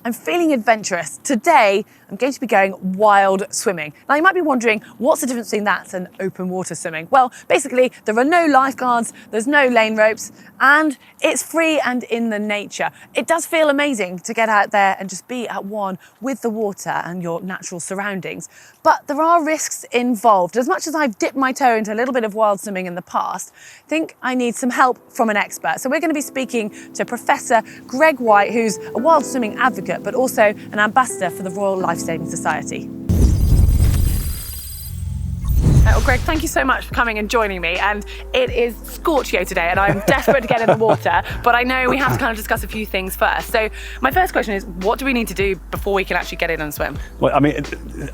I'm feeling adventurous. Today, I'm going to be going wild swimming. Now, you might be wondering, what's the difference between that and open water swimming? Well, basically, there are no lifeguards, there's no lane ropes, and it's free and in the nature. It does feel amazing to get out there and just be at one with the water and your natural surroundings. But there are risks involved. As much as I've dipped my toe into a little bit of wild swimming in the past, I think I need some help from an expert. So we're going to be speaking to Professor Greg Whyte, who's a wild swimming advocate, but also an ambassador for the Royal Lifesaving Society. Well, Greg, thank you so much for coming and joining me. And it is Scorchio today, and I'm desperate to get in the water, but I know we have to kind of discuss a few things first. So my first question is, what do we need to do before we can actually get in and swim? Well, I mean,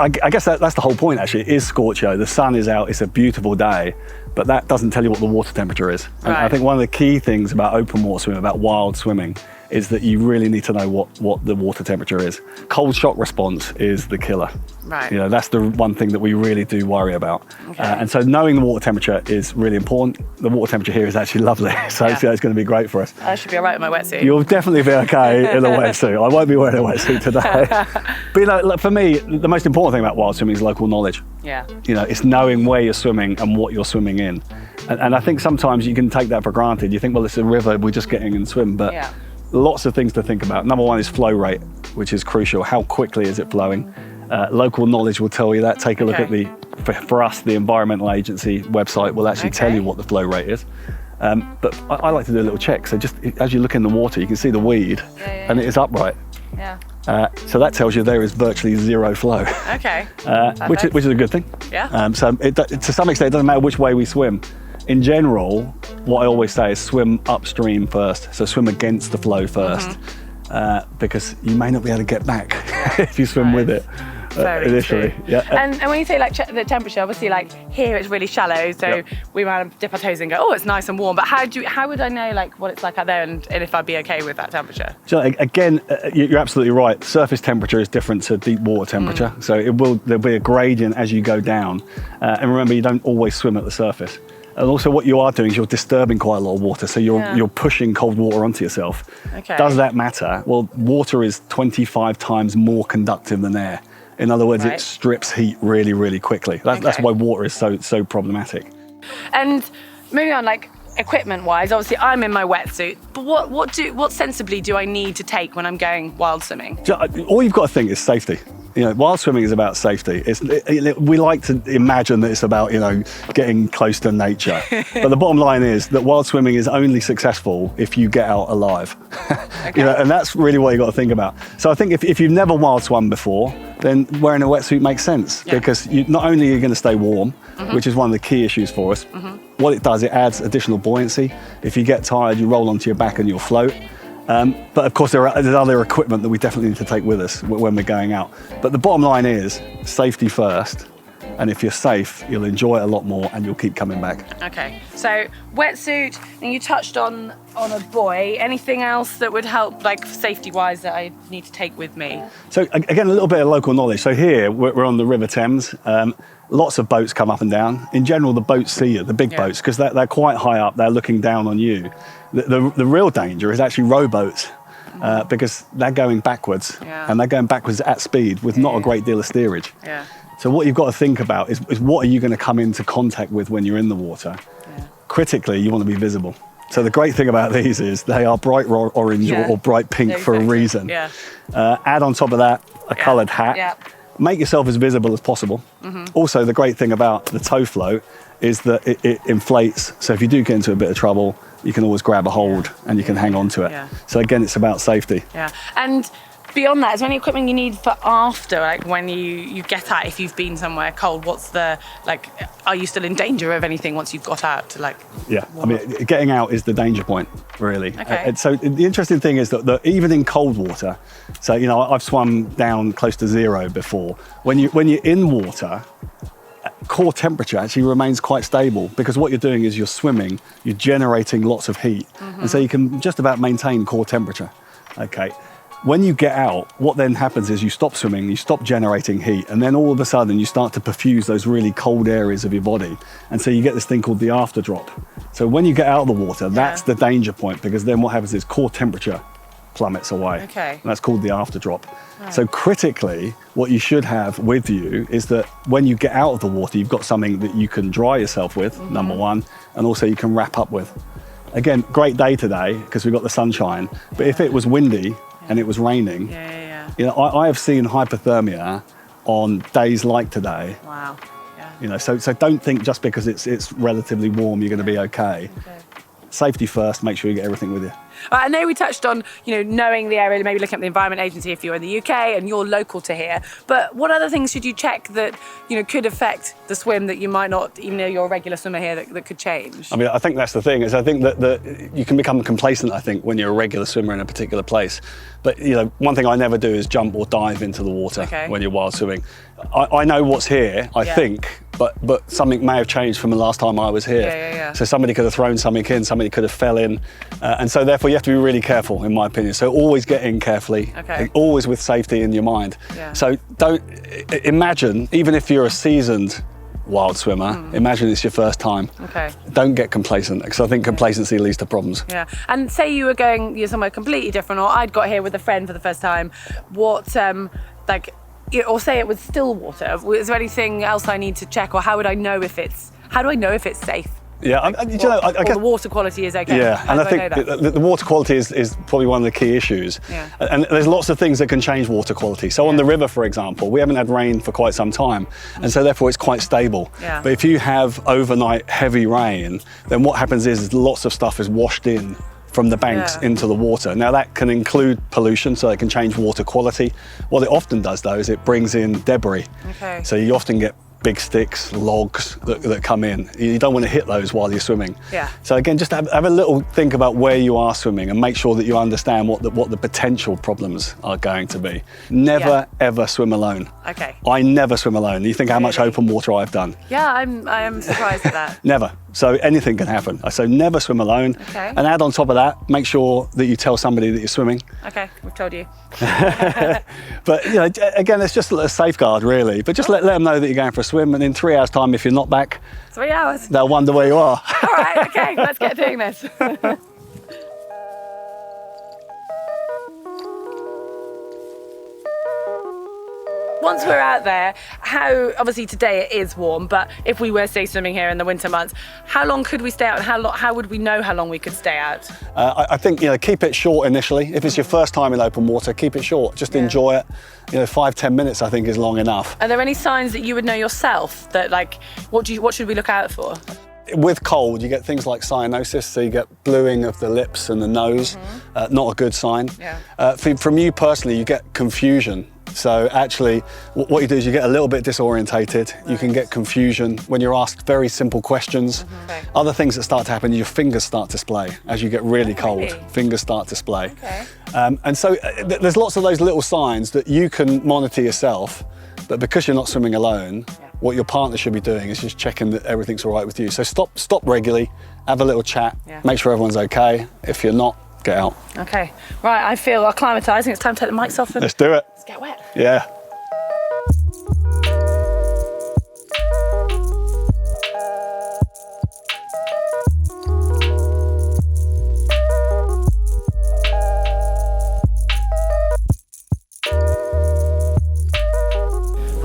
I guess that's the whole point, actually. It is Scorchio. The sun is out. It's a beautiful day, but that doesn't tell you what the water temperature is. And right. I think one of the key things about open water swimming, about wild swimming, is that you really need to know what the water temperature is. Cold shock response is the killer. Right. You know, that's the one thing that we really do worry about. Okay. And so knowing the water temperature is really important. The water temperature here is actually lovely, so it's going to be great for us. I should be all right with my wetsuit. You'll definitely be okay in a wetsuit. I won't be wearing a wetsuit today. But you know, look, for me, the most important thing about wild swimming is local knowledge. Yeah. You know, it's knowing where you're swimming and what you're swimming in. And I think sometimes you can take that for granted. You think, well, it's a river, we're just getting in and swim. But yeah. Lots of things to think about. Number one is flow rate, which is crucial. How quickly is it flowing? Local knowledge will tell you that. Take a look at for us, the Environmental Agency website will actually tell you what the flow rate is. But I like to do a little check. So just as you look in the water, you can see the weed and it is upright. Yeah. So that tells you there is virtually zero flow. Okay. Which is a good thing. Yeah. So to some extent, it doesn't matter which way we swim. In general, what I always say is swim upstream first. So swim against the flow first, because you may not be able to get back if you swim with it initially. True. Yeah. And when you say like check the temperature, obviously like here it's really shallow, so we might dip our toes and go, oh, it's nice and warm. But how would I know like what it's like out there and if I'd be okay with that temperature? So again, you're absolutely right. Surface temperature is different to deep water temperature. So there'll be a gradient as you go down. And remember, you don't always swim at the surface. And also what you are doing is you're disturbing quite a lot of water. So you're pushing cold water onto yourself. Okay. Does that matter? Well, water is 25 times more conductive than air. In other words, it strips heat really, really quickly. That's why water is so problematic. And moving on, like equipment-wise, obviously I'm in my wetsuit, but what sensibly do I need to take when I'm going wild swimming? So, all you've got to think is safety. You know, wild swimming is about safety. We like to imagine that it's about, you know, getting close to nature. But the bottom line is that wild swimming is only successful if you get out alive. You know, and that's really what you've got to think about. So I think if you've never wild swum before, then wearing a wetsuit makes sense because not only are you going to stay warm, which is one of the key issues for us, what it does, it adds additional buoyancy. If you get tired, you roll onto your back and you'll float. But of course, there's other equipment that we definitely need to take with us when we're going out. But the bottom line is safety first. And if you're safe, you'll enjoy it a lot more and you'll keep coming back. Okay, so wetsuit, and you touched on a buoy. Anything else that would help, like safety-wise, that I need to take with me? So again, a little bit of local knowledge. So here, we're on the River Thames. Lots of boats come up and down. In general, the boats see you, the big boats, because they're quite high up. They're looking down on you. The real danger is actually rowboats, because they're going backwards, and they're going backwards at speed with not a great deal of steerage. Yeah. So what you've got to think about is what are you going to come into contact with when you're in the water? Critically, you want to be visible. So the great thing about these is they are bright orange or bright pink for a reason. Yeah. Add on top of that a coloured hat. Yeah. Make yourself as visible as possible. Also, the great thing about the toe float is that it inflates. So if you do get into a bit of trouble, you can always grab a hold and you can hang on to it. Yeah. So again, it's about safety. Yeah. And beyond that, is there any equipment you need for after, like when you get out, if you've been somewhere cold, what's the, like, are you still in danger of anything once you've got out to like? Yeah, I mean, getting out is the danger point, really. Okay. And so the interesting thing is that even in cold water, so, you know, I've swum down close to zero before. When you're in water, core temperature actually remains quite stable because what you're doing is you're swimming, you're generating lots of heat. And so you can just about maintain core temperature. Okay. When you get out, what then happens is you stop swimming, you stop generating heat, and then all of a sudden you start to perfuse those really cold areas of your body. And so you get this thing called the after drop. So when you get out of the water, that's the danger point, because then what happens is core temperature plummets away. Okay. And that's called the after drop. So critically, what you should have with you is that when you get out of the water, you've got something that you can dry yourself with, number one, and also you can wrap up with. Again, great day today because we've got the sunshine, but if it was windy and it was raining, you know, I have seen hypothermia on days like today. Wow. Yeah. You know, so don't think just because it's relatively warm you're going to be okay. Safety first, make sure you get everything with you. I know we touched on, you know, knowing the area, maybe looking at the Environment Agency if you're in the UK and you're local to here. But what other things should you check that, you know, could affect the swim that you might not, even though you're a regular swimmer here, that could change? I mean, I think that's the thing, is I think that you can become complacent, I think, when you're a regular swimmer in a particular place. But, you know, one thing I never do is jump or dive into the water when you're wild swimming. I know what's here, I think, but something may have changed from the last time I was here. So somebody could have thrown something in, somebody could have fell in. And so therefore you have to be really careful, in my opinion. So always get in carefully, always with safety in your mind. So don't imagine, even if you're a seasoned wild swimmer, imagine it's your first time. Don't get complacent, because I think complacency leads to problems. And say you were going somewhere completely different, or I'd got here with a friend for the first time, what, or say it was still water, is there anything else I need to check, or how do I know if it's safe? Yeah, I guess the water quality is okay. Yeah, and I think the water quality is probably one of the key issues. And there's lots of things that can change water quality. So on the river, for example, we haven't had rain for quite some time, and so therefore it's quite stable. But if you have overnight heavy rain, then what happens is lots of stuff is washed in from the banks into the water. Now that can include pollution, so it can change water quality. What it often does though is it brings in debris. So you often get big sticks, logs that come in. You don't want to hit those while you're swimming. So again, just have a little think about where you are swimming and make sure that you understand what the potential problems are going to be. Never ever swim alone. I never swim alone. You think how much open water I've done? I am surprised at that. Never. So anything can happen. So never swim alone. And add on top of that, make sure that you tell somebody that you're swimming. We've told you. But you know, again, it's just a safeguard really. But just let them know that you're going for a swim, and in 3 hours' time, if you're not back, 3 hours, they'll wonder where you are. All right, okay, let's get doing this. Once we're out there, obviously today it is warm, but if we were stay swimming here in the winter months, how long could we stay out, and how would we know how long we could stay out? I think, you know, keep it short initially. If it's your first time in open water, keep it short. Just enjoy it. You know, 5-10 minutes I think is long enough. Are there any signs that you would know yourself that, like, what should we look out for? With cold, you get things like cyanosis, so you get bluing of the lips and the nose. Not a good sign. From you personally, you get confusion. So actually, what you do is you get a little bit disorientated. You can get confusion when you're asked very simple questions. Other things that start to happen, your fingers start to splay as you get really cold. Fingers start to splay. And so there's lots of those little signs that you can monitor yourself, but because you're not swimming alone, what your partner should be doing is just checking that everything's all right with you. So stop regularly, have a little chat, make sure everyone's okay. If you're not, get out. Okay, right, I feel acclimatised. I think it's time to take the mics off and let's do it. Let's get wet. Yeah.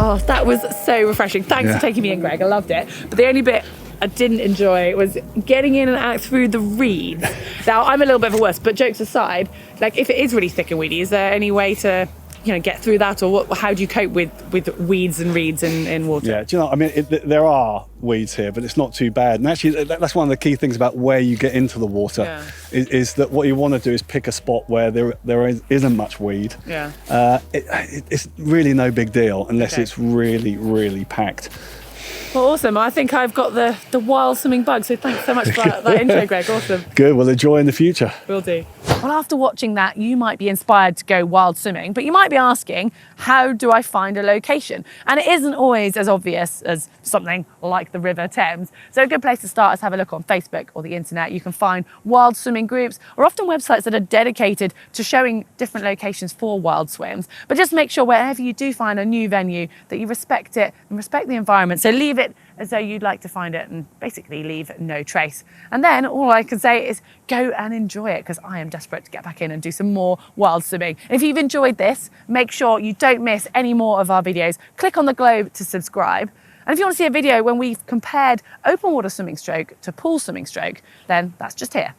Oh, that was so refreshing. Thanks for taking me in, Greg. I loved it. But the only bit I didn't enjoy was getting in and out through the reeds. Now, I'm a little bit of a wuss, but jokes aside, like if it is really thick and weedy, is there any way to, you know, get through that, or how do you cope with weeds and reeds in water? Yeah, do you know, I mean, there are weeds here, but it's not too bad. And actually, that's one of the key things about where you get into the water, is that what you want to do is pick a spot where there isn't much weed. It's really no big deal unless it's really, really packed. Well, awesome. I think I've got the wild swimming bug, so thanks so much for that intro, Greg. Awesome. Good. Well, enjoy in the future. Will do. Well, after watching that, you might be inspired to go wild swimming, but you might be asking, how do I find a location? And it isn't always as obvious as something like the River Thames. So a good place to start is have a look on Facebook or the internet. You can find wild swimming groups, or often websites that are dedicated to showing different locations for wild swims. But just make sure wherever you do find a new venue that you respect it and respect the environment. So leave it as though you'd like to find it and basically leave no trace. And then all I can say is go and enjoy it, because I am desperate to get back in and do some more wild swimming. And if you've enjoyed this, make sure you don't miss any more of our videos. Click on the globe to subscribe. And if you want to see a video when we've compared open water swimming stroke to pool swimming stroke, then that's just here.